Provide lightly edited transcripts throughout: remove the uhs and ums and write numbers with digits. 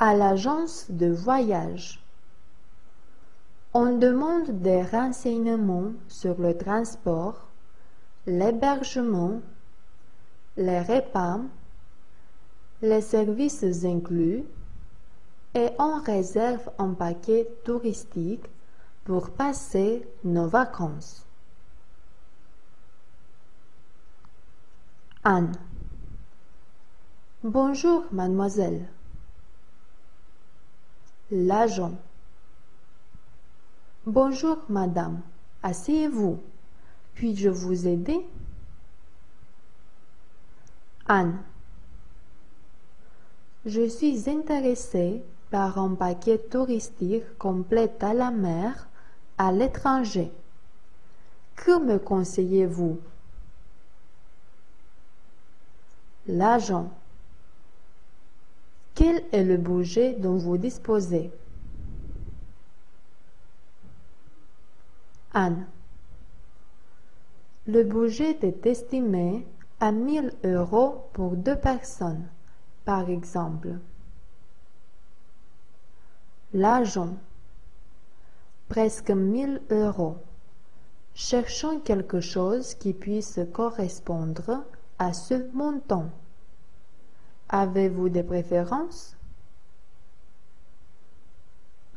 À l'agence de voyage. On demande des renseignements sur le transport, l'hébergement, les repas, les services inclus et on réserve un paquet touristique pour passer nos vacances. Anne. Bonjour, mademoiselle. L'agent. Bonjour, madame. Asseyez-vous. Puis-je vous aider? Anne. Je suis intéressée par un paquet touristique complet à la mer à l'étranger. Que me conseillez-vous? L'agent. Quel est le budget dont vous disposez? Anne. Le budget est estimé à 1000 € pour 2 personnes, par exemple. L'agent. Presque 1000 €. Cherchons quelque chose qui puisse correspondre à ce montant. Avez-vous des préférences?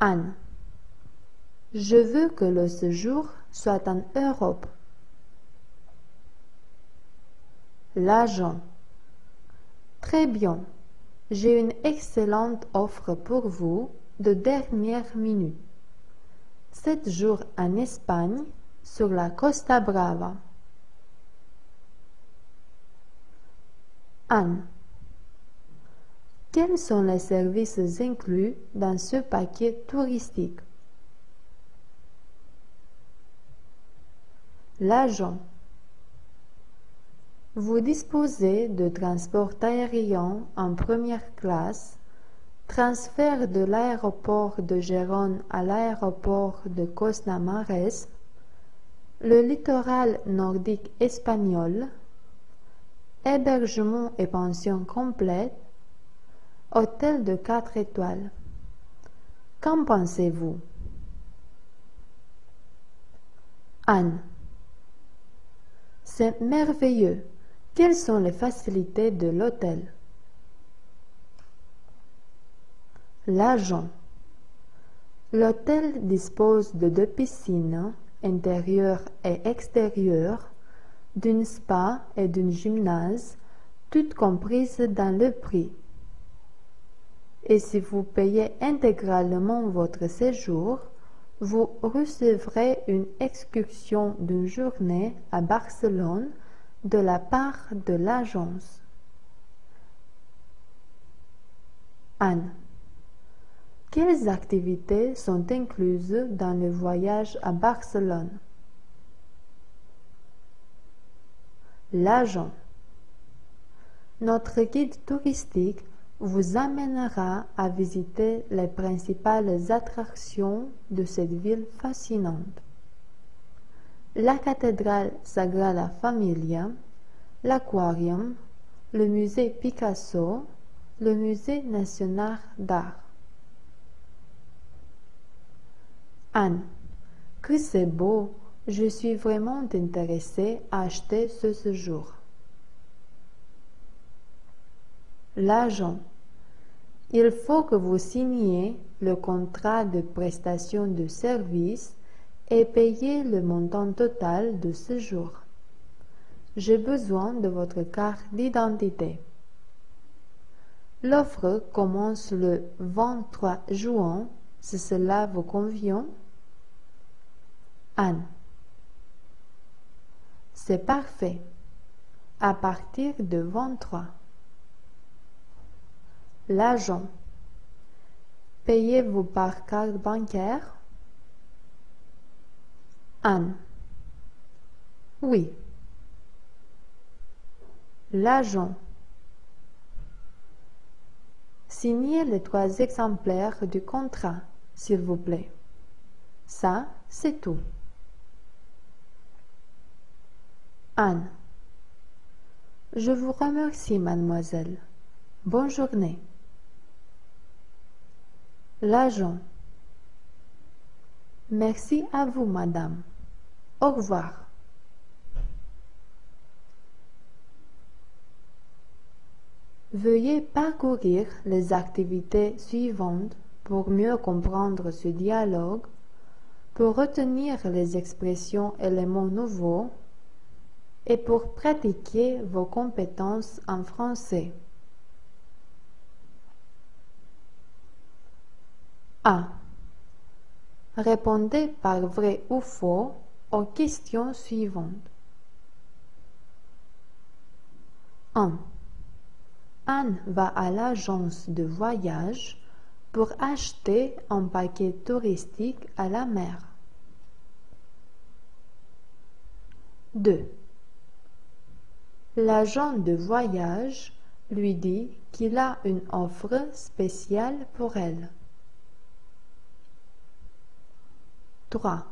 Anne. Je veux que le séjour soit en Europe. L'agent. Très bien. J'ai une excellente offre pour vous de dernière minute. 7 jours en Espagne, sur la Costa Brava. Anne. Quels sont les services inclus dans ce paquet touristique? L'agent. Vous disposez de transport aérien en première classe, transfert de l'aéroport de Gérone à l'aéroport de Cosna-Mares, le littoral nordique espagnol, hébergement et pension complète, hôtel de 4 étoiles. Qu'en pensez-vous? Anne. C'est merveilleux. Quelles sont les facilités de l'hôtel? L'agent. L'hôtel dispose de 2 piscines, intérieures et extérieures, d'une spa et d'une gymnase, toutes comprises dans le prix. Et si vous payez intégralement votre séjour, vous recevrez une excursion d'une journée à Barcelone de la part de l'agence. Anne. Quelles activités sont incluses dans le voyage à Barcelone? L'agent. Notre guide touristique vous amènera à visiter les principales attractions de cette ville fascinante. La cathédrale Sagrada Familia, l'aquarium, le musée Picasso, le musée national d'art. Anne. Que c'est beau! Je suis vraiment intéressée à acheter ce séjour. L'agent. Il faut que vous signiez le contrat de prestation de service et payiez le montant total de séjour. J'ai besoin de votre carte d'identité. L'offre commence le 23 juin, si cela vous convient. Anne. C'est parfait. À partir de 23. L'agent. Payez-vous par carte bancaire? Anne. Oui. L'agent. Signez les 3 exemplaires du contrat, s'il vous plaît. Ça, c'est tout. Anne. Je vous remercie, mademoiselle. Bonne journée. L'agent. Merci à vous, madame. Au revoir. Veuillez parcourir les activités suivantes pour mieux comprendre ce dialogue, pour retenir les expressions et les mots nouveaux et pour pratiquer vos compétences en français. A. Répondez par vrai ou faux aux questions suivantes. 1. Anne va à l'agence de voyage pour acheter un paquet touristique à la mer. 2. L'agent de voyage lui dit qu'il a une offre spéciale pour elle. 3.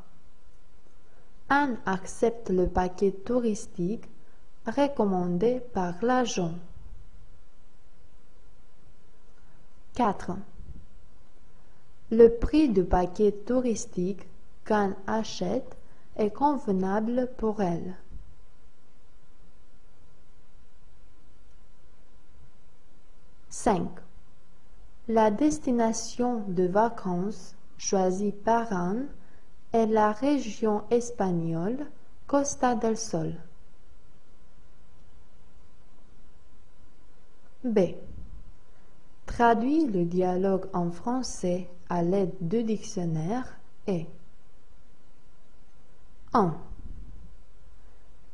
Anne accepte le paquet touristique recommandé par l'agent. 4. Le prix du paquet touristique qu'Anne achète est convenable pour elle. 5. La destination de vacances choisie par Anne est la région espagnole Costa del Sol. B. Traduis le dialogue en français à l'aide du dictionnaire et 1.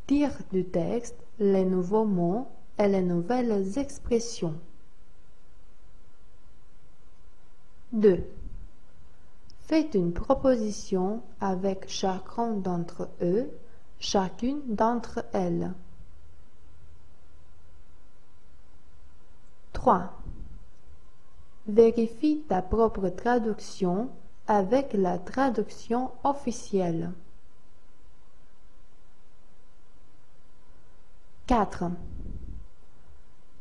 Tire du texte les nouveaux mots et les nouvelles expressions. 2. Faites une proposition avec chacun d'entre eux, chacune d'entre elles. 3. Vérifie ta propre traduction avec la traduction officielle. 4.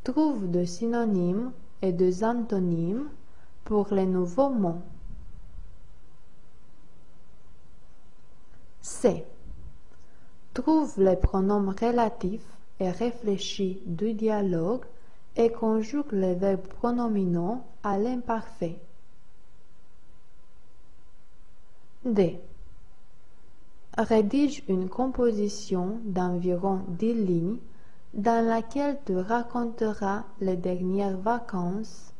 Trouve des synonymes et des antonymes pour les nouveaux mots. C. Trouve les pronoms relatifs et réfléchis du dialogue et conjugue les verbes pronominaux à l'imparfait. D. Rédige une composition d'environ 10 lignes dans laquelle tu raconteras les dernières vacances.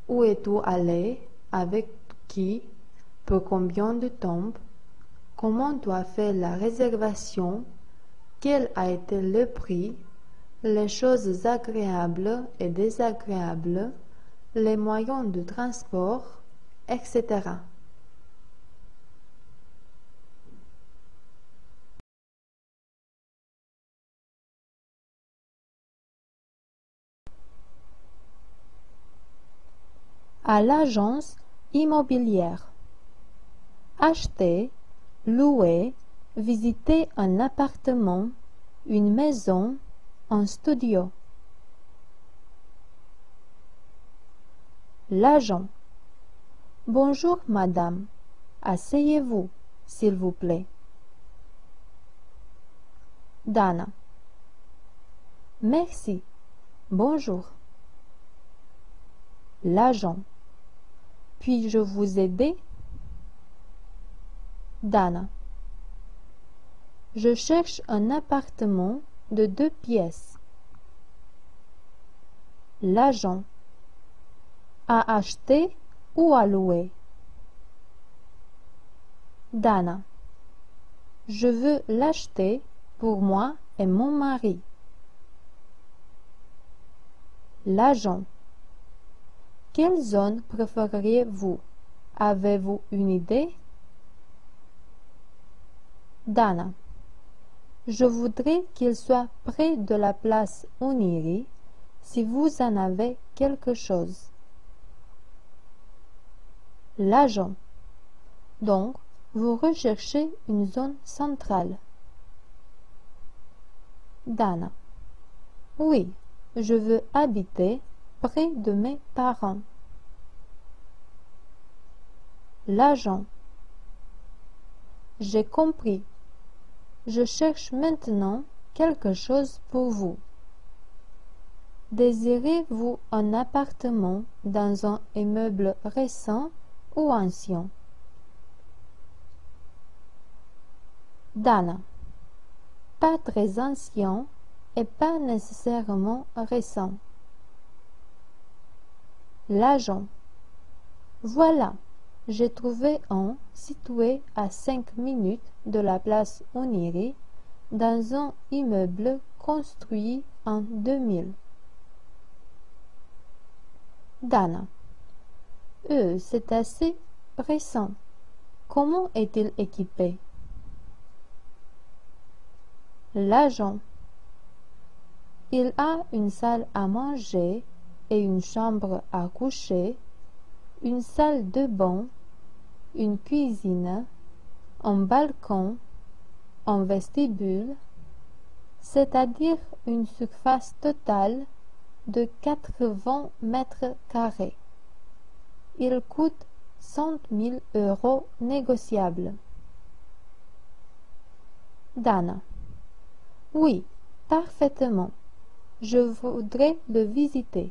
Où es-tu allé? Avec qui? Pour combien de temps? Comment tu as fait la réservation? Quel a été le prix? Les choses agréables et désagréables, les moyens de transport, etc. À l'agence immobilière. Acheter, louer, visiter un appartement, une maison, un studio. L'agent. Bonjour madame, asseyez-vous, s'il vous plaît. Dana. Merci, bonjour. L'agent. Puis-je vous aider? Dana. Je cherche un appartement de 2 pièces. L'agent. À acheter ou à louer? Dana. Je veux l'acheter pour moi et mon mari. L'agent. Quelle zone préféreriez-vous? Avez-vous une idée? Dana. Je voudrais qu'il soit près de la place Oniri, si vous en avez quelque chose. L'agent. Donc, vous recherchez une zone centrale. Dana. Oui, je veux habiter près de mes parents. L'agent. J'ai compris. Je cherche maintenant quelque chose pour vous. Désirez-vous un appartement dans un immeuble récent ou ancien? Dana. Pas très ancien et pas nécessairement récent. L'agent. Voilà, j'ai trouvé un situé à 5 minutes de la place Oniri dans un immeuble construit en 2000. Dana. C'est assez récent. Comment est-il équipé? L'agent. Il a une salle à manger et une chambre à coucher, une salle de bain, une cuisine, un balcon, un vestibule, c'est-à-dire une surface totale de 80 mètres carrés. Il coûte 100 000 € négociables. Dana. Oui, parfaitement. Je voudrais le visiter.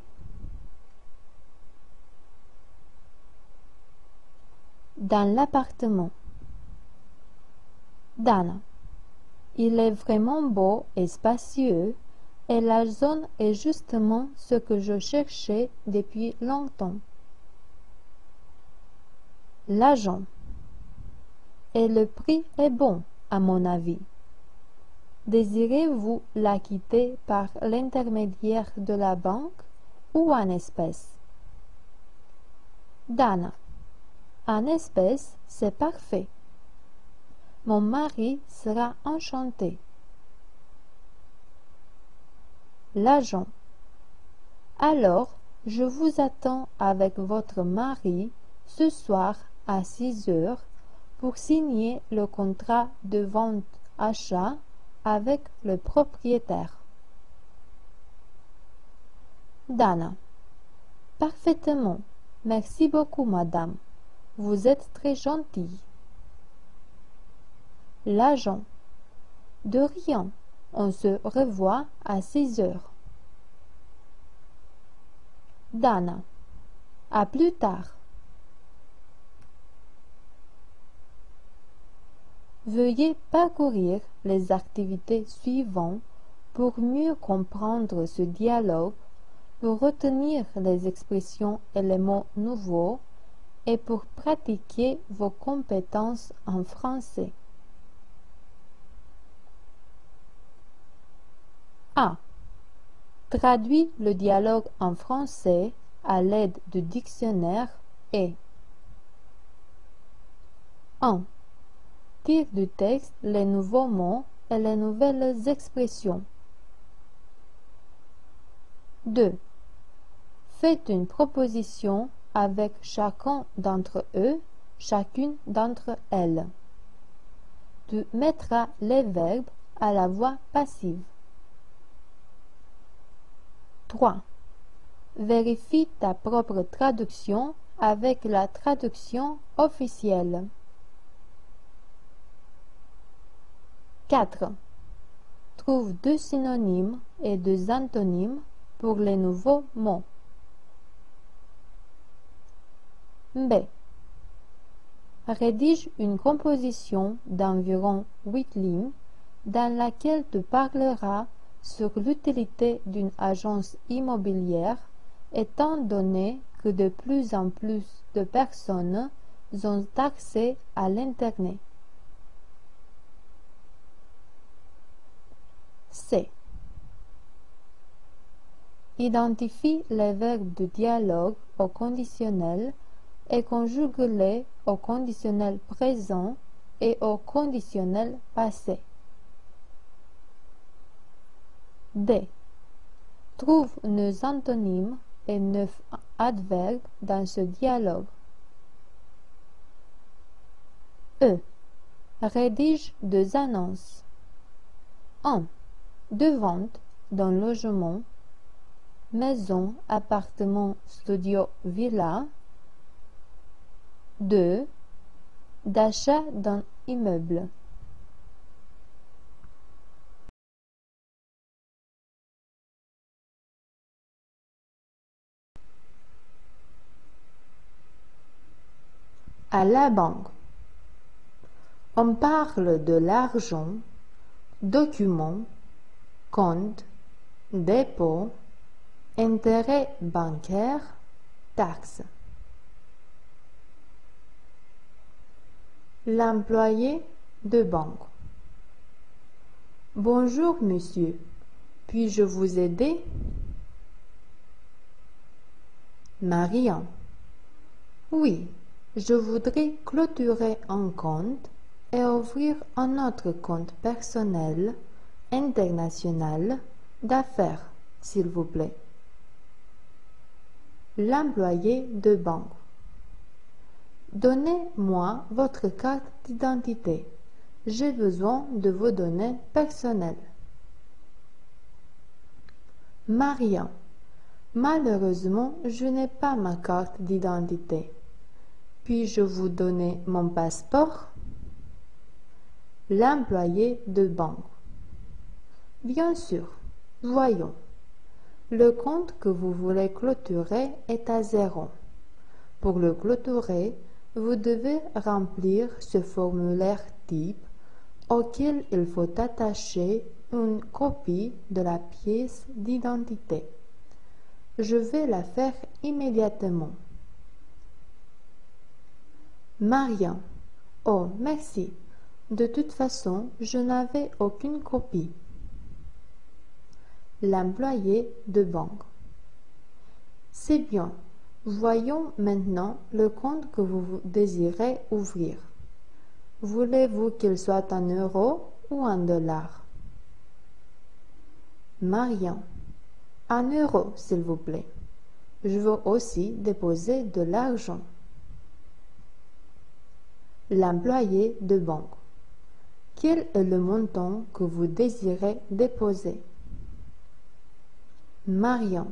Dans l'appartement. Dana. Il est vraiment beau et spacieux et la zone est justement ce que je cherchais depuis longtemps. L'agent. Et le prix est bon, à mon avis. Désirez-vous l'acquitter par l'intermédiaire de la banque ou en espèces? Dana. En espèces, c'est parfait. Mon mari sera enchanté. L'agent. Alors, je vous attends avec votre mari ce soir à 6 heures pour signer le contrat de vente-achat avec le propriétaire. Dana. Parfaitement. Merci beaucoup, madame. Vous êtes très gentille. L'agent. De rien. On se revoit à 6 heures. Dana. À plus tard. Veuillez parcourir les activités suivantes pour mieux comprendre ce dialogue, pour retenir les expressions et les mots nouveaux et pour pratiquer vos compétences en français. A. Traduis le dialogue en français à l'aide du dictionnaire et 1. Tire du texte les nouveaux mots et les nouvelles expressions. 2. Faites une proposition avec chacun d'entre eux, chacune d'entre elles. Tu mettras les verbes à la voix passive. 3. Vérifie ta propre traduction avec la traduction officielle. 4. Trouve 2 synonymes et 2 antonymes pour les nouveaux mots. B. Rédige une composition d'environ 8 lignes dans laquelle tu parleras sur l'utilité d'une agence immobilière étant donné que de plus en plus de personnes ont accès à l'Internet. C. Identifie les verbes du dialogue au conditionnel et conjugue-les au conditionnel présent et au conditionnel passé. D. Trouve 9 antonymes et 9 adverbes dans ce dialogue. E. Rédige 2 annonces. 1. De vente d'un logement, maison, appartement, studio, villa. 2. d'achat d'un immeuble. À la banque. On parle de l'argent, documents, compte, dépôt, intérêt bancaire, taxes. L'employé de banque. Bonjour monsieur, puis-je vous aider? Marian. Oui, je voudrais clôturer un compte et ouvrir un autre compte personnel, international, d'affaires, s'il vous plaît. L'employé de banque. Donnez-moi votre carte d'identité. J'ai besoin de vos données personnelles. Marian. Malheureusement, je n'ai pas ma carte d'identité. Puis-je vous donner mon passeport? L'employé de banque. Bien sûr. Voyons. Le compte que vous voulez clôturer est à 0. Pour le clôturer, vous devez remplir ce formulaire type auquel il faut attacher une copie de la pièce d'identité. Je vais la faire immédiatement. Marian. Oh, merci. De toute façon, je n'avais aucune copie. L'employé de banque. C'est bien. Voyons maintenant le compte que vous désirez ouvrir. Voulez-vous qu'il soit en euros ou en dollars? Marian. En euros, s'il vous plaît. Je veux aussi déposer de l'argent. L'employé de banque. Quel est le montant que vous désirez déposer? Marian.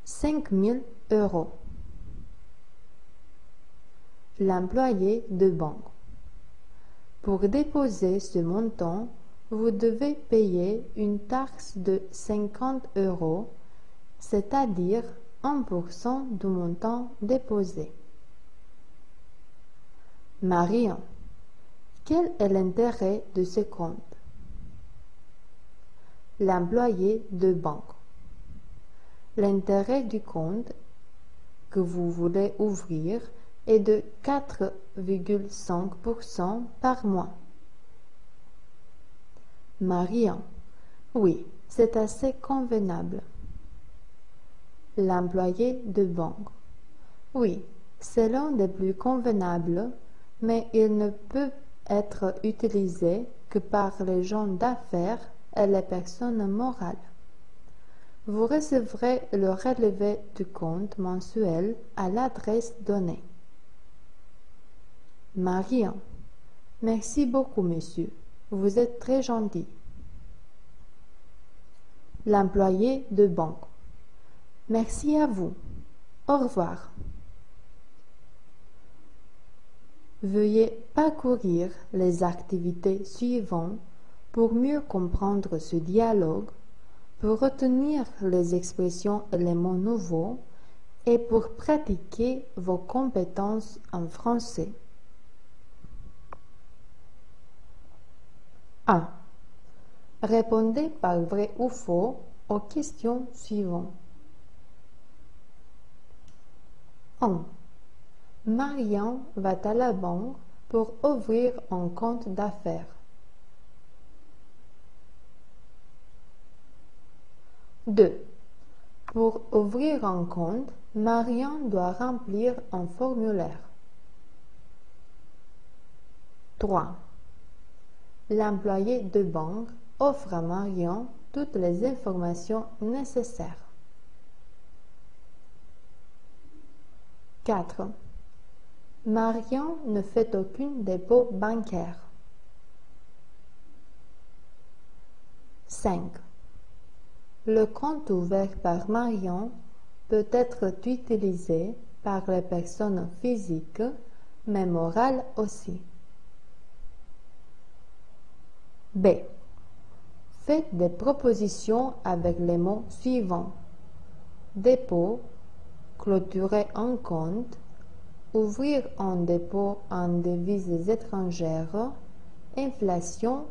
5 000 euros. L'employé de banque. Pour déposer ce montant, vous devez payer une taxe de 50 euros, c'est-à-dire 1% du montant déposé. Marian. Quel est l'intérêt de ce compte? L'employé de banque. L'intérêt du compte que vous voulez ouvrir est de 4,5% par mois. Marian. Oui, c'est assez convenable. L'employé de banque. Oui, c'est l'un des plus convenables, mais il ne peut être utilisé que par les gens d'affaires et les personnes morales. Vous recevrez le relevé du compte mensuel à l'adresse donnée. Marian. Merci beaucoup, monsieur. Vous êtes très gentil. L'employé de banque. Merci à vous. Au revoir. Veuillez parcourir les activités suivantes pour mieux comprendre ce dialogue, pour retenir les expressions et les mots nouveaux et pour pratiquer vos compétences en français. 1. Répondez par vrai ou faux aux questions suivantes. 1. Marian va à la banque pour ouvrir un compte d'affaires. 2. Pour ouvrir un compte, Marian doit remplir un formulaire. 3. L'employé de banque offre à Marian toutes les informations nécessaires. 4. Marian ne fait aucun dépôt bancaire. 5. Le compte ouvert par Marian peut être utilisé par les personnes physiques mais morale aussi. B. Faites des propositions avec les mots suivants: dépôt, clôturer un compte, ouvrir un dépôt en devises étrangères, inflation,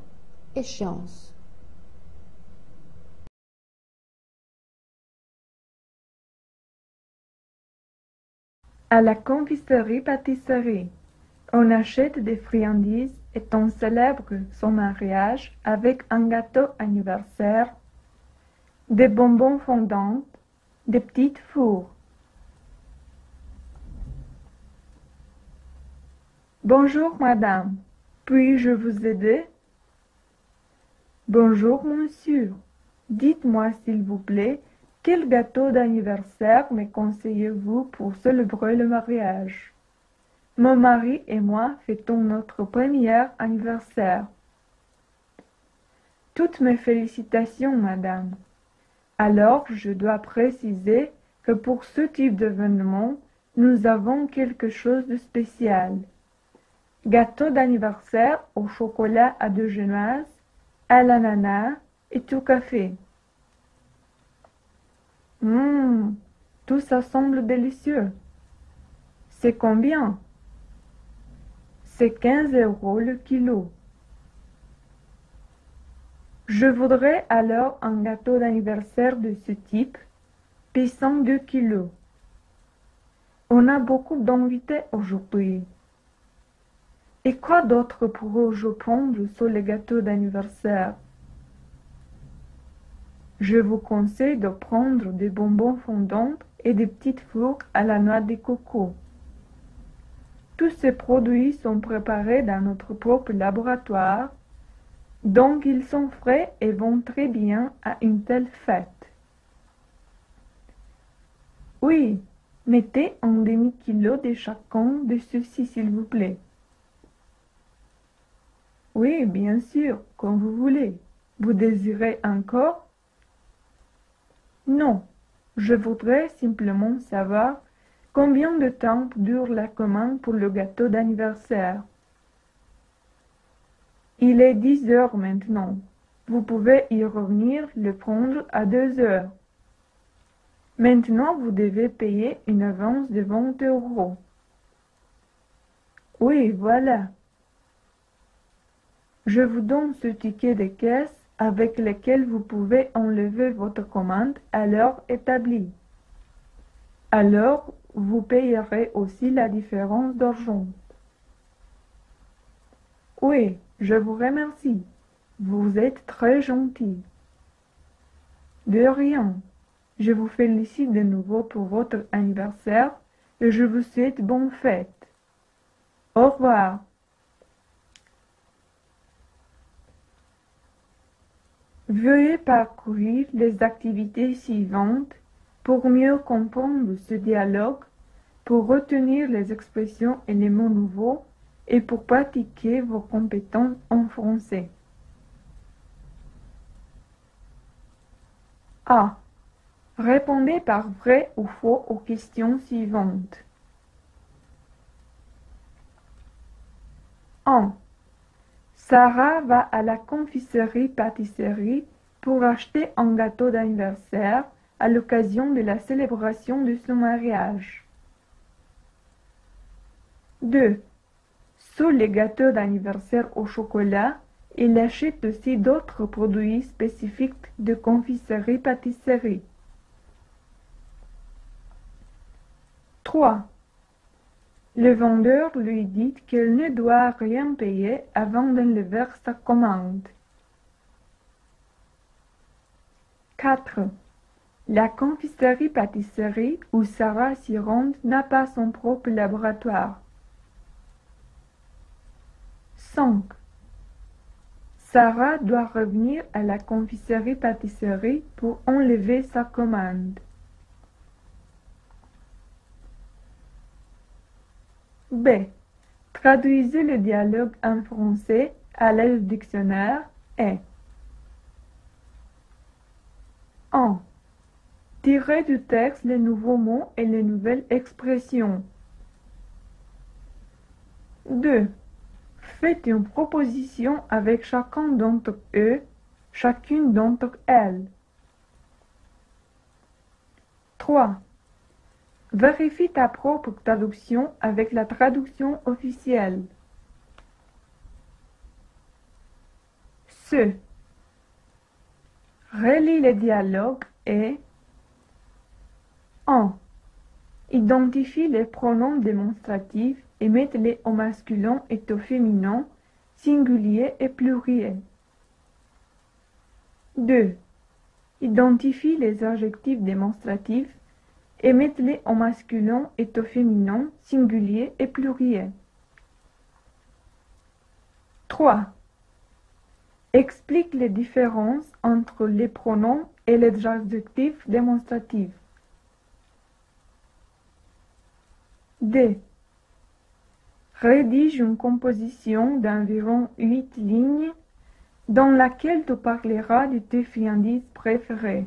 échéance. À la confiserie-pâtisserie, on achète des friandises et on célèbre son mariage avec un gâteau anniversaire, des bonbons fondants, des petites fours. Bonjour madame, puis-je vous aider? Bonjour monsieur, dites-moi s'il vous plaît, quel gâteau d'anniversaire me conseillez-vous pour célébrer le mariage? Mon mari et moi fêtons notre premier anniversaire. Toutes mes félicitations, madame. Alors, je dois préciser que pour ce type d'événement, nous avons quelque chose de spécial. Gâteau d'anniversaire au chocolat à deux genoises, à l'ananas et tout café. Tout ça semble délicieux. C'est combien? C'est 15 € le kilo. Je voudrais alors un gâteau d'anniversaire de ce type, pesant 2 kilos. On a beaucoup d'invités aujourd'hui. Et quoi d'autre pourrais-je prendre sur les gâteaux d'anniversaire? Je vous conseille de prendre des bonbons fondants et des petites fours à la noix de coco. Tous ces produits sont préparés dans notre propre laboratoire, donc ils sont frais et vont très bien à une telle fête. Oui, mettez un demi-kilo de chacun de ceux-ci, s'il vous plaît. Oui, bien sûr, comme vous voulez. Vous désirez encore? Non, je voudrais simplement savoir combien de temps dure la commande pour le gâteau d'anniversaire. Il est 10 heures maintenant. Vous pouvez y revenir le prendre à 2 heures. Maintenant, vous devez payer une avance de 20 €. Oui, voilà. Je vous donne ce ticket de caisse avec lequel vous pouvez enlever votre commande à l'heure établie. Alors, vous payerez aussi la différence d'argent. Oui, je vous remercie. Vous êtes très gentil. De rien. Je vous félicite de nouveau pour votre anniversaire et je vous souhaite bonne fête. Au revoir. Veuillez parcourir les activités suivantes pour mieux comprendre ce dialogue, pour retenir les expressions et les mots nouveaux et pour pratiquer vos compétences en français. A. Répondez par vrai ou faux aux questions suivantes. 1. Sarah va à la confiserie-pâtisserie pour acheter un gâteau d'anniversaire à l'occasion de la célébration de son mariage. 2. Sous les gâteaux d'anniversaire au chocolat, il achète aussi d'autres produits spécifiques de confiserie-pâtisserie. 3. Le vendeur lui dit qu'elle ne doit rien payer avant d'enlever sa commande. 4. La confiserie-pâtisserie où Sarah s'y rend n'a pas son propre laboratoire. 5. Sarah doit revenir à la confiserie-pâtisserie pour enlever sa commande. B. Traduisez le dialogue en français à l'aide du dictionnaire et 1. Tirez du texte les nouveaux mots et les nouvelles expressions. 2. Faites une proposition avec chacun d'entre eux, chacune d'entre elles. 3. Vérifie ta propre traduction avec la traduction officielle. Ce. Relis les dialogues et 1. Identifie les pronoms démonstratifs et mets-les au masculin et au féminin, singulier et pluriel. 2. Identifie les adjectifs démonstratifs et mets-les au masculin et au féminin, singulier et pluriel. 3. Explique les différences entre les pronoms et les adjectifs démonstratifs. D. Rédige une composition d'environ 8 lignes dans laquelle tu parleras de tes friandises préférées.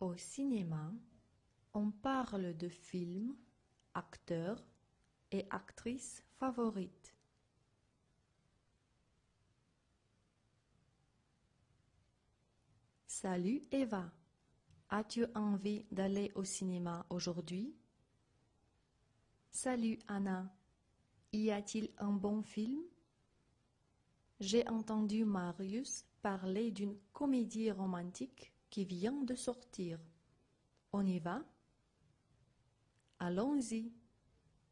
Au cinéma, on parle de films, acteurs et actrices favorites. Salut Eva, as-tu envie d'aller au cinéma aujourd'hui? Salut Anna, y a-t-il un bon film? J'ai entendu Marius parler d'une comédie romantique qui vient de sortir. On y va? Allons-y.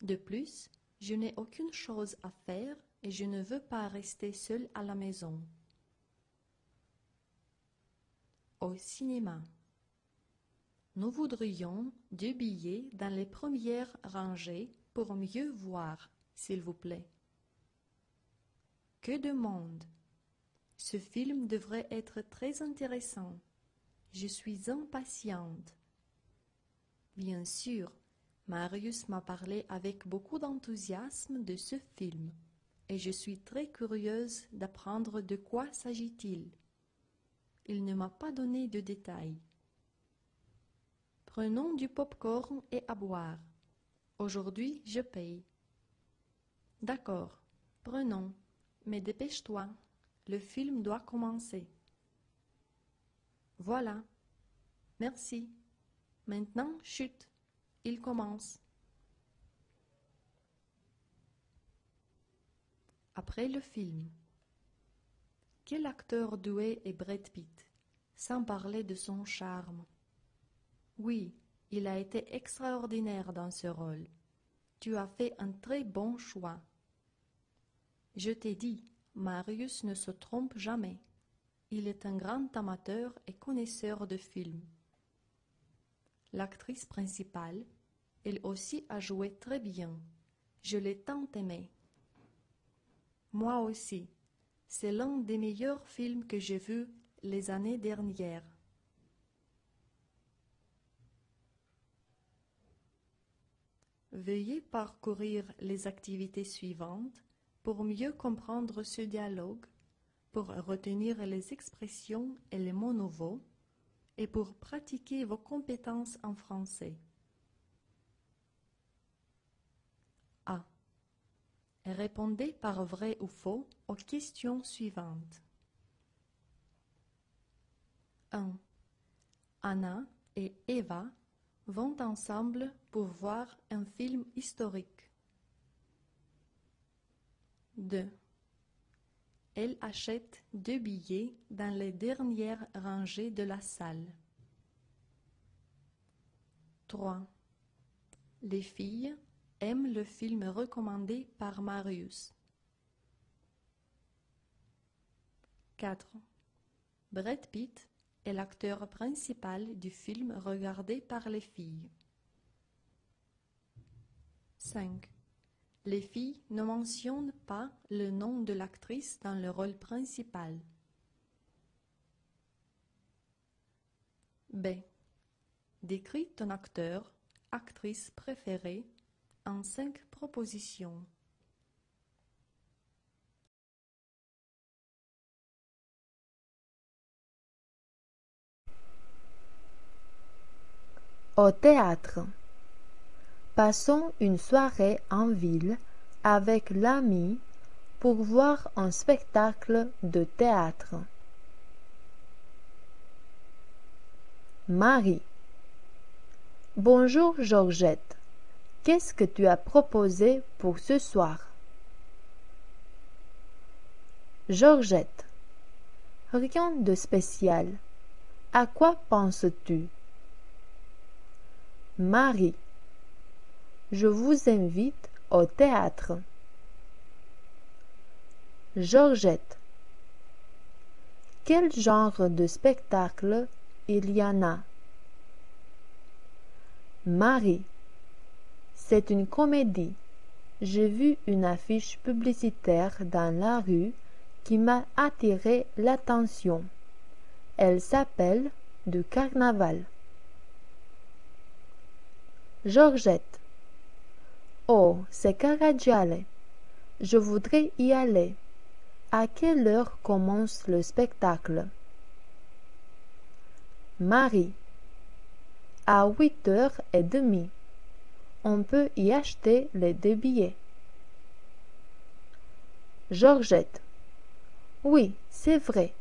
De plus, je n'ai aucune chose à faire et je ne veux pas rester seule à la maison. Au cinéma. Nous voudrions 2 billets dans les premières rangées pour mieux voir, s'il vous plaît. Que de monde! Ce film devrait être très intéressant. Je suis impatiente. Bien sûr, Marius m'a parlé avec beaucoup d'enthousiasme de ce film, et je suis très curieuse d'apprendre de quoi s'agit-il. Il ne m'a pas donné de détails. Prenons du pop-corn et à boire. Aujourd'hui, je paye. D'accord, prenons, mais dépêche-toi, le film doit commencer. Voilà. Merci. Maintenant, chut, il commence. Après le film. Quel acteur doué est Brad Pitt, sans parler de son charme. Oui, il a été extraordinaire dans ce rôle. Tu as fait un très bon choix. Je t'ai dit, Marius ne se trompe jamais. Il est un grand amateur et connaisseur de films. L'actrice principale, elle aussi a joué très bien. Je l'ai tant aimée. Moi aussi. C'est l'un des meilleurs films que j'ai vus les années dernières. Veuillez parcourir les activités suivantes pour mieux comprendre ce dialogue, pour retenir les expressions et les mots nouveaux, et pour pratiquer vos compétences en français. A. Répondez par vrai ou faux aux questions suivantes. 1. Anna et Eva vont ensemble pour voir un film historique. 2. Elle achète 2 billets dans les dernières rangées de la salle. 3. Les filles aiment le film recommandé par Marius. 4. Brad Pitt est l'acteur principal du film regardé par les filles. 5. Les filles ne mentionnent pas le nom de l'actrice dans le rôle principal. B. Décris ton acteur, actrice préférée en 5 propositions. Au théâtre. Passons une soirée en ville avec l'ami pour voir un spectacle de théâtre. Marie. Bonjour Georgette. Qu'est-ce que tu as proposé pour ce soir? Georgette. Rien de spécial. À quoi penses-tu? Marie. Je vous invite au théâtre. Georgette. Quel genre de spectacle il y en a? Marie. C'est une comédie. J'ai vu une affiche publicitaire dans la rue qui m'a attiré l'attention. Elle s'appelle Du Carnaval. Georgette. Oh, c'est Caragiale. Je voudrais y aller. À quelle heure commence le spectacle? Marie. À 8h30. On peut y acheter les 2 billets. Georgette. Oui, c'est vrai.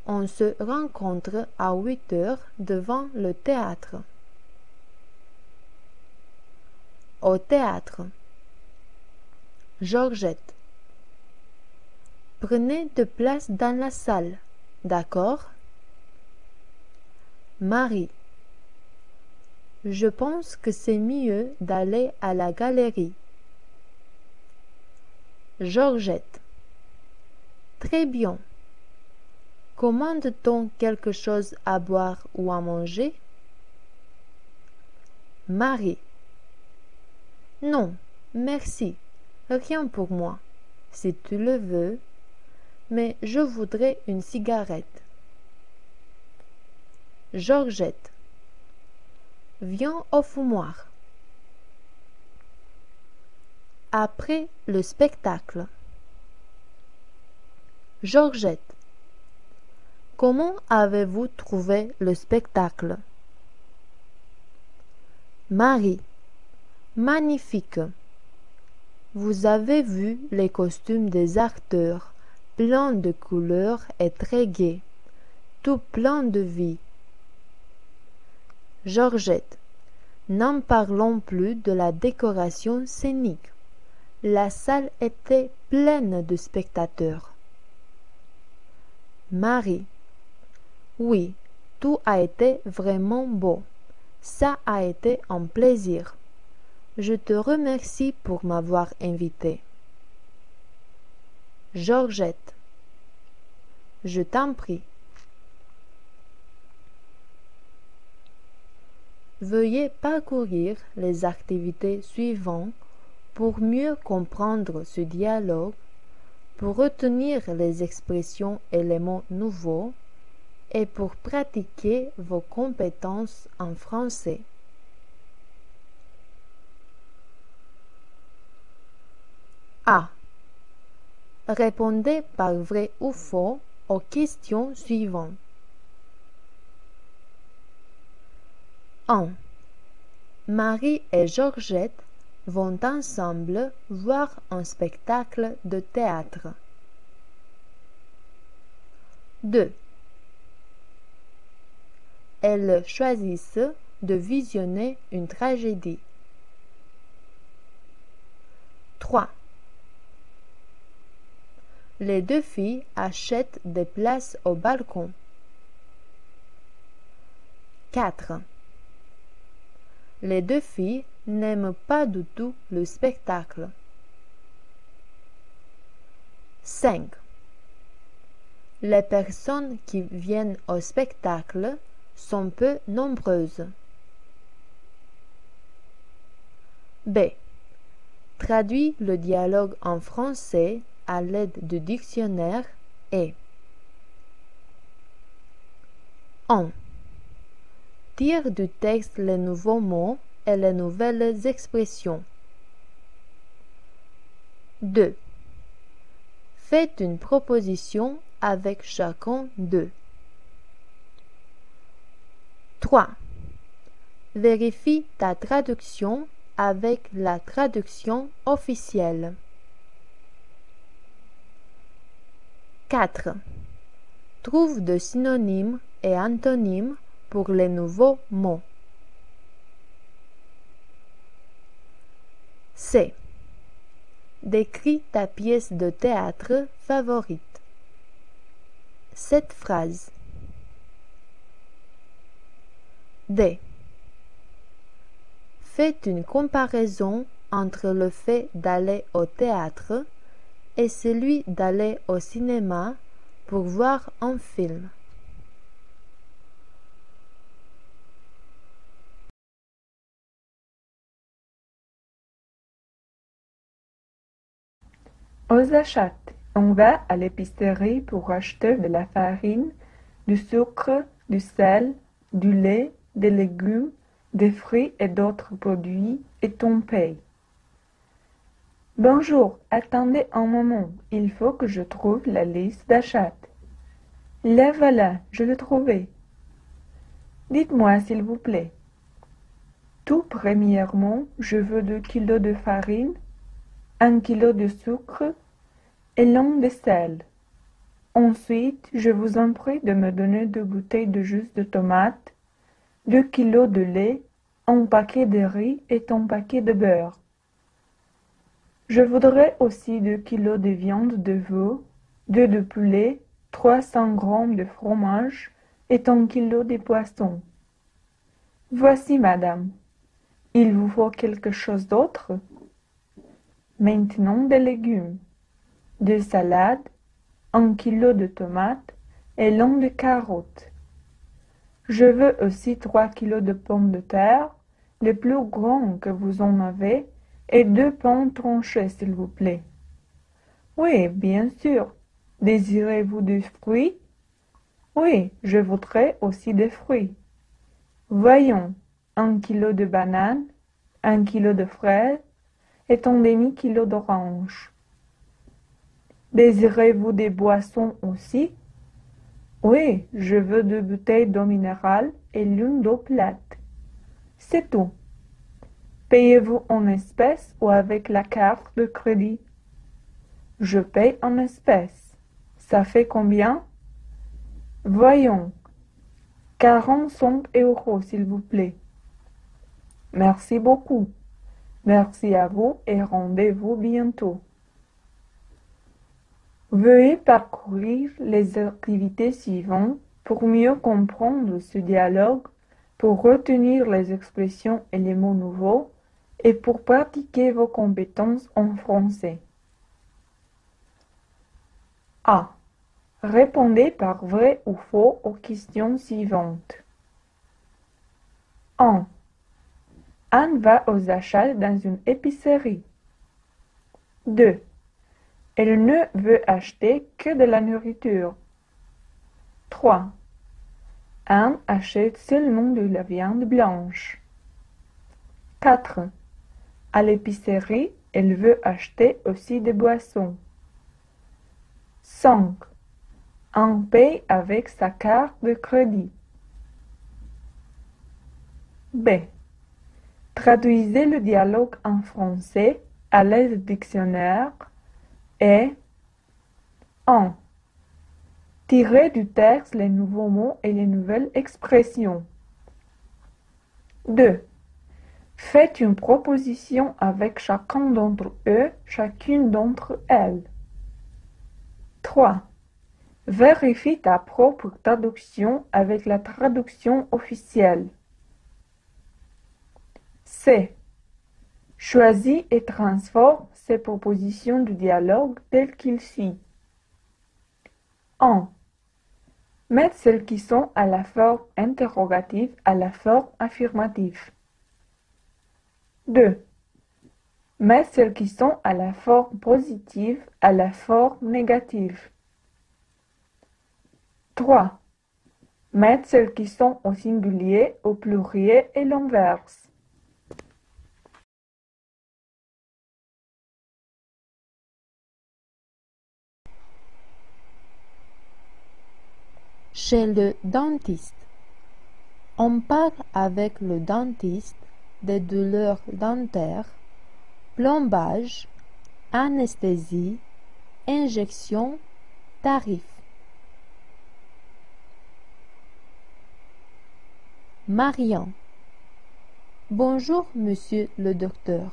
On se rencontre à 8h devant le théâtre. Au théâtre. Georgette. Prenez de place dans la salle, d'accord? Marie. Je pense que c'est mieux d'aller à la galerie. Georgette. Très bien. Commande-t-on quelque chose à boire ou à manger? Marie. Non, merci. Rien pour moi, si tu le veux, mais je voudrais une cigarette. Georgette. Viens au fumoir. Après le spectacle. Georgette. Comment avez-vous trouvé le spectacle? Marie. Magnifique. Vous avez vu les costumes des acteurs, pleins de couleurs et très gais, tout plein de vie. Georgette. N'en parlons plus de la décoration scénique. La salle était pleine de spectateurs. Marie. Oui, tout a été vraiment beau. Ça a été un plaisir. Je te remercie pour m'avoir invité. Georgette. Je t'en prie. Veuillez parcourir les activités suivantes pour mieux comprendre ce dialogue, pour retenir les expressions et les mots nouveaux et pour pratiquer vos compétences en français. A. Répondez par vrai ou faux aux questions suivantes. 1. Marie et Georgette vont ensemble voir un spectacle de théâtre. 2. Elles choisissent de visionner une tragédie. 3. Les 2 filles achètent des places au balcon. 4. Les 2 filles n'aiment pas du tout le spectacle. 5. Les personnes qui viennent au spectacle sont peu nombreuses. B. Traduis le dialogue en français à l'aide du dictionnaire et 1. Tire du texte les nouveaux mots et les nouvelles expressions. 2. Faites une proposition avec chacun d'eux. 3. Vérifie ta traduction avec la traduction officielle. 4. Trouve de synonymes et antonymes pour les nouveaux mots. C. Décris ta pièce de théâtre favorite. Cette phrase. D. Fais une comparaison entre le fait d'aller au théâtre et celui d'aller au cinéma pour voir un film. Aux achats, on va à l'épicerie pour acheter de la farine, du sucre, du sel, du lait, des légumes, des fruits et d'autres produits et on paye. Bonjour, attendez un moment, il faut que je trouve la liste d'achats. La voilà, je l'ai trouvée. Dites-moi s'il vous plaît. Tout premièrement, je veux 2 kilos de farine, 1 kilo de sucre et l'un de sel. Ensuite, je vous en prie de me donner 2 bouteilles de jus de tomate, 2 kilos de lait, un paquet de riz et un paquet de beurre. Je voudrais aussi 2 kilos de viande de veau, 2 de poulet, 300 grammes de fromage et 1 kilo de poisson. Voici, madame. Il vous faut quelque chose d'autre? Maintenant des légumes, 2 salades, 1 kilo de tomates et l'un de carottes. Je veux aussi 3 kilos de pommes de terre, les plus grands que vous en avez, et 2 pommes tranchées, s'il vous plaît. Oui, bien sûr. Désirez-vous des fruits? Oui, je voudrais aussi des fruits. Voyons, 1 kilo de bananes, 1 kilo de fraises et un demi-kilo d'oranges. Désirez-vous des boissons aussi? Oui, je veux 2 bouteilles d'eau minérale et l'une d'eau plate. C'est tout. Payez-vous en espèces ou avec la carte de crédit? Je paye en espèces. Ça fait combien? Voyons. 45 euros, s'il vous plaît. Merci beaucoup. Merci à vous et rendez-vous bientôt. Veuillez parcourir les activités suivantes pour mieux comprendre ce dialogue, pour retenir les expressions et les mots nouveaux et pour pratiquer vos compétences en français. A. Répondez par vrai ou faux aux questions suivantes. 1. Anne va aux achats dans une épicerie. 2. Elle ne veut acheter que de la nourriture. 3. Anne achète seulement de la viande blanche. 4. À l'épicerie, elle veut acheter aussi des boissons. 5. Anne paye avec sa carte de crédit. B. Traduisez le dialogue en français à l'aide du dictionnaire et 1. Tirez du texte les nouveaux mots et les nouvelles expressions. 2. Faites une proposition avec chacun d'entre eux, chacune d'entre elles. 3. Vérifie ta propre traduction avec la traduction officielle. C. Choisis et transforme ces propositions du dialogue telles qu'il suit. 1. Mettre celles qui sont à la forme interrogative à la forme affirmative. 2. Mettre celles qui sont à la forme positive à la forme négative. 3. Mettre celles qui sont au singulier, au pluriel et l'inverse. Chez le dentiste. On parle avec le dentiste des douleurs dentaires, plombage, anesthésie, injection, tarif. Marian. Bonjour, monsieur le docteur.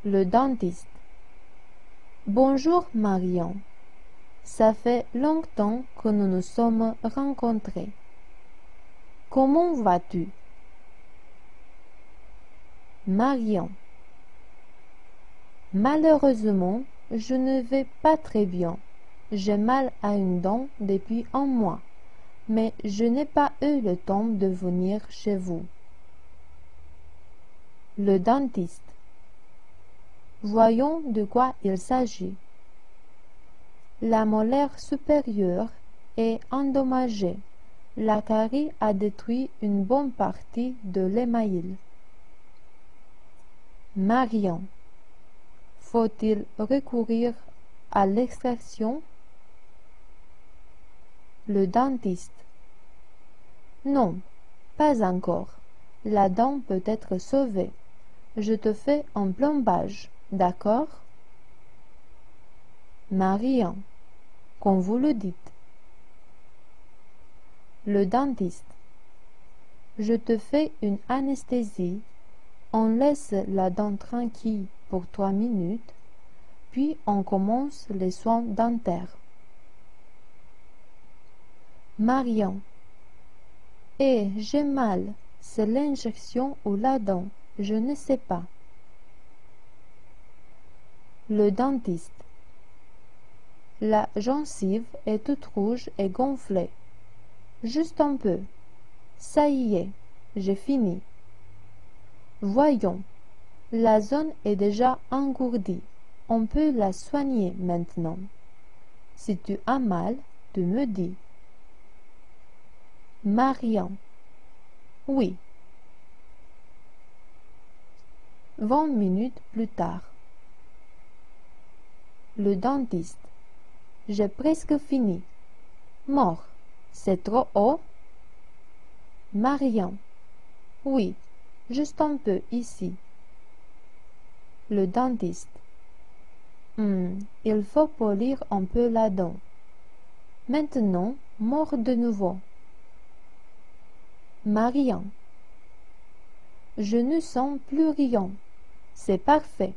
Le dentiste. Bonjour, Marian. Ça fait longtemps que nous nous sommes rencontrés. Comment vas-tu? Marian. Malheureusement, je ne vais pas très bien. J'ai mal à une dent depuis un mois, mais je n'ai pas eu le temps de venir chez vous. Le dentiste. Voyons de quoi il s'agit. La molaire supérieure est endommagée. La carie a détruit une bonne partie de l'émail. Marian. Faut-il recourir à l'extraction? Le dentiste. Non, pas encore. La dent peut être sauvée. Je te fais un plombage, d'accord? Marian. Comme vous le dites. Le dentiste. Je te fais une anesthésie. On laisse la dent tranquille pour 3 minutes, puis on commence les soins dentaires. Marian. Eh, j'ai mal. C'est l'injection ou la dent. Je ne sais pas. Le dentiste. La gencive est toute rouge et gonflée. Juste un peu. Ça y est, j'ai fini. Voyons, la zone est déjà engourdie. On peut la soigner maintenant. Si tu as mal, tu me dis. Marian. Oui. 20 minutes plus tard. Le dentiste. J'ai presque fini. Mort. C'est trop haut? Marian. Oui, juste un peu ici. Le dentiste. Il faut polir un peu la dent. Maintenant, mort de nouveau. Marian. Je ne sens plus rien. C'est parfait.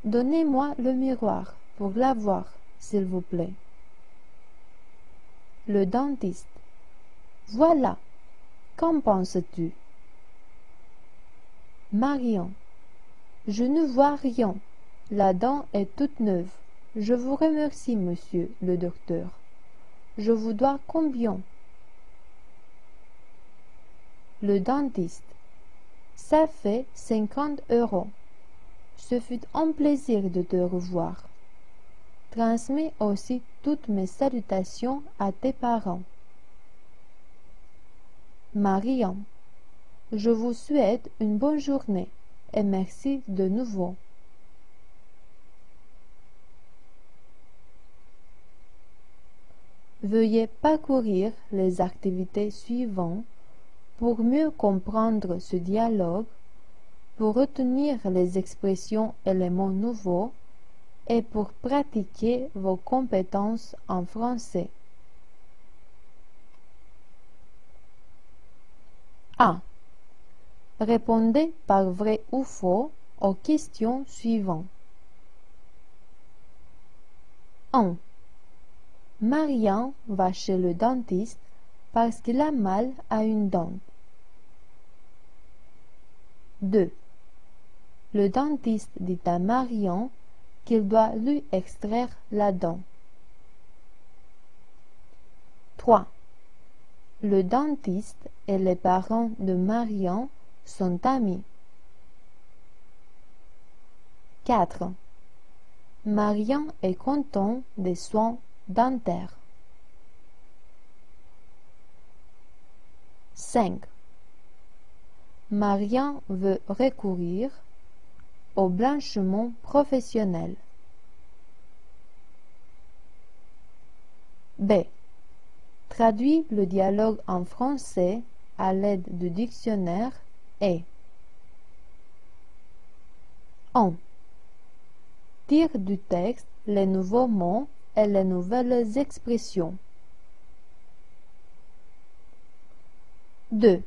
Donnez-moi le miroir pour la voir, s'il vous plaît. Le dentiste. Voilà. Qu'en penses-tu? Marian. Je ne vois rien. La dent est toute neuve. Je vous remercie, monsieur le docteur. Je vous dois combien? Le dentiste. Ça fait 50 €. Ce fut un plaisir de te revoir. Transmets aussi toutes mes salutations à tes parents. Marian. Je vous souhaite une bonne journée et merci de nouveau. Veuillez parcourir les activités suivantes pour mieux comprendre ce dialogue, pour retenir les expressions et les mots nouveaux et pour pratiquer vos compétences en français. A. Répondez par vrai ou faux aux questions suivantes. 1. Marian va chez le dentiste parce qu'il a mal à une dent. 2. Le dentiste dit à Marian qu'il doit lui extraire la dent. 3. Le dentiste et les parents de Marian sont amis. 4. Marian est content des soins dentaires. 5. Marian veut recourir au blanchiment professionnel. B. traduit le dialogue en français à l'aide du dictionnaire et 1. Tire du texte les nouveaux mots et les nouvelles expressions. 2.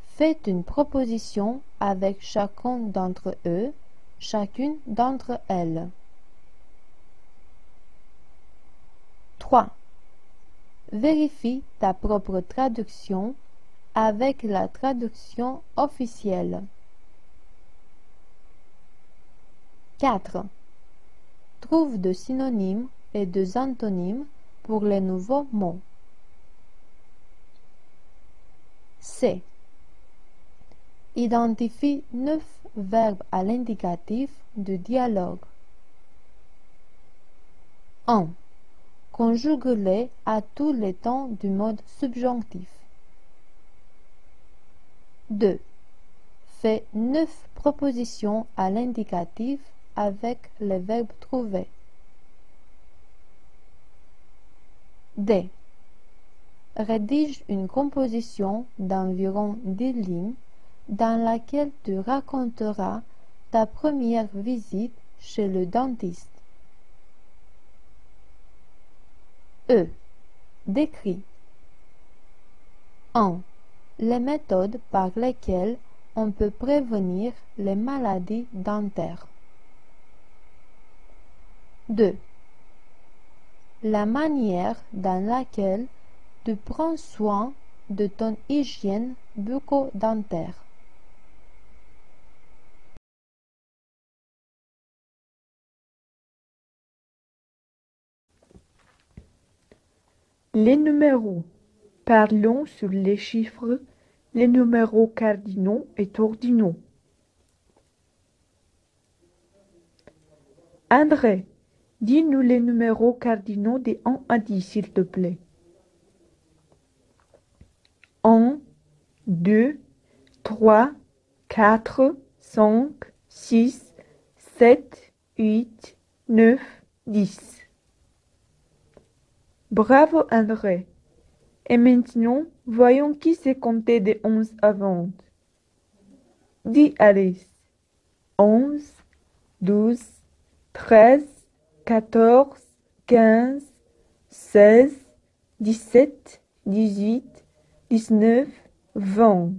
Faites une proposition avec chacun d'entre eux, chacune d'entre elles. 3. Vérifie ta propre traduction avec la traduction officielle. 4. Trouve de synonymes et de antonymes pour les nouveaux mots. C. Identifie 9 verbes à l'indicatif du dialogue. 1. Conjugue-les à tous les temps du mode subjonctif. 2. Fais 9 propositions à l'indicatif avec les verbes trouvés. D. Rédige une composition d'environ 10 lignes dans laquelle tu raconteras ta première visite chez le dentiste. E. Décris 1. Les méthodes par lesquelles on peut prévenir les maladies dentaires. 2. La manière dans laquelle tu prends soin de ton hygiène bucco-dentaire. Les numéros. Parlons sur les chiffres, les numéros cardinaux et ordinaux. André, dis-nous les numéros cardinaux de 1 à 10, s'il te plaît. 1, 2, 3, 4, 5, 6, 7, 8, 9, 10. Bravo André. Et maintenant, voyons qui sait compter de 11 à 20. Dis Alice. 11, 12, 13, 14, 15, 16, 17, 18, 19, 20.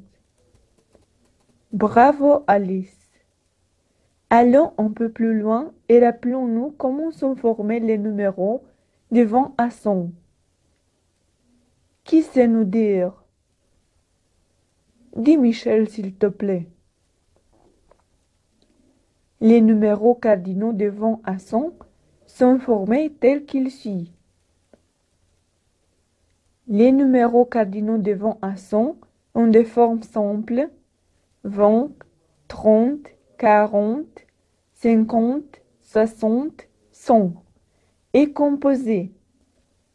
Bravo Alice. Allons un peu plus loin et rappelons-nous comment sont formés les numéros de 20 à 100. Qui sait nous dire? Dis Michel, s'il te plaît. Les numéros cardinaux de 20 à 100 sont formés tels qu'ils suivent. Les numéros cardinaux de 20 à 100 ont des formes simples 20, 30, 40, 50, 60, 100 et composés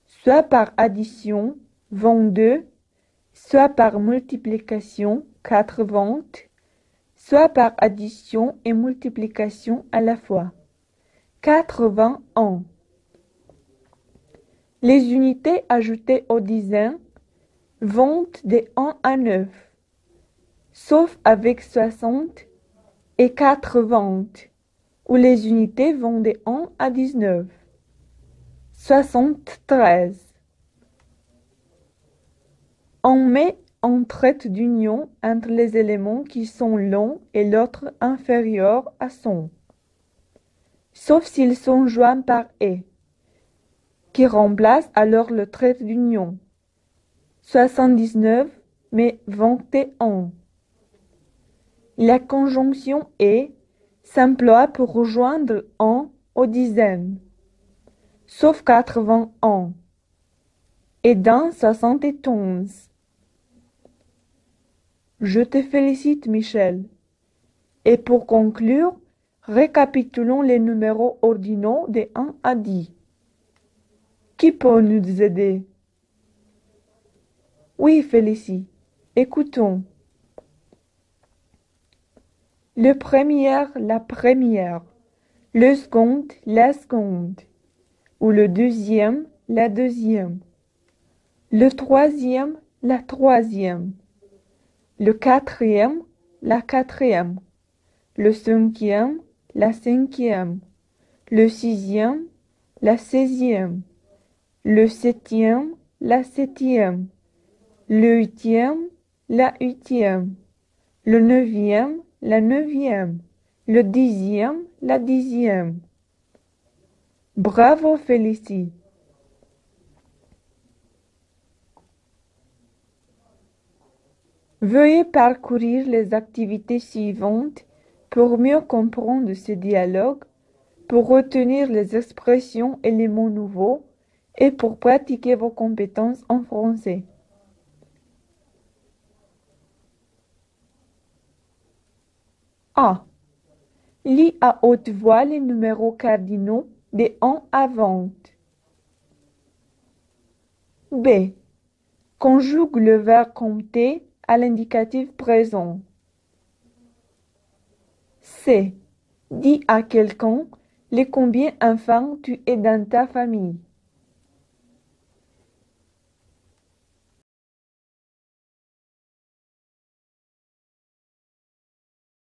soit par addition 22, soit par multiplication 80, soit par addition et multiplication à la fois 81. Les unités ajoutées aux dizaines vont de 1 à 9, sauf avec 60 et 80, où les unités vont de 1 à 19. 73. On met un trait d'union entre les éléments qui sont longs et l'autre inférieur à 100, sauf s'ils sont joints par « et », qui remplace alors le trait d'union. 79 mais 21. La conjonction « et » s'emploie pour rejoindre 1 aux dizaines, sauf 81 et dans 71. Je te félicite, Michel. Et pour conclure, récapitulons les numéros ordinaux de 1 à 10. Qui peut nous aider? Oui, Félicie. Écoutons. Le premier, la première. Le second, la seconde. Ou le deuxième, la deuxième. Le troisième, la troisième. Le quatrième, la quatrième. Le cinquième, la cinquième. Le sixième, la seizième. Le septième, la septième. Le huitième, la huitième. Le neuvième, la neuvième. Le dixième, la dixième. Bravo, Félicie. Veuillez parcourir les activités suivantes pour mieux comprendre ce dialogue, pour retenir les expressions et les mots nouveaux et pour pratiquer vos compétences en français. A. Lis à haute voix les numéros cardinaux de 1 à 20. B. Conjugue le verbe compter à l'indicatif présent. C. Dis à quelqu'un les combien enfants tu es dans ta famille.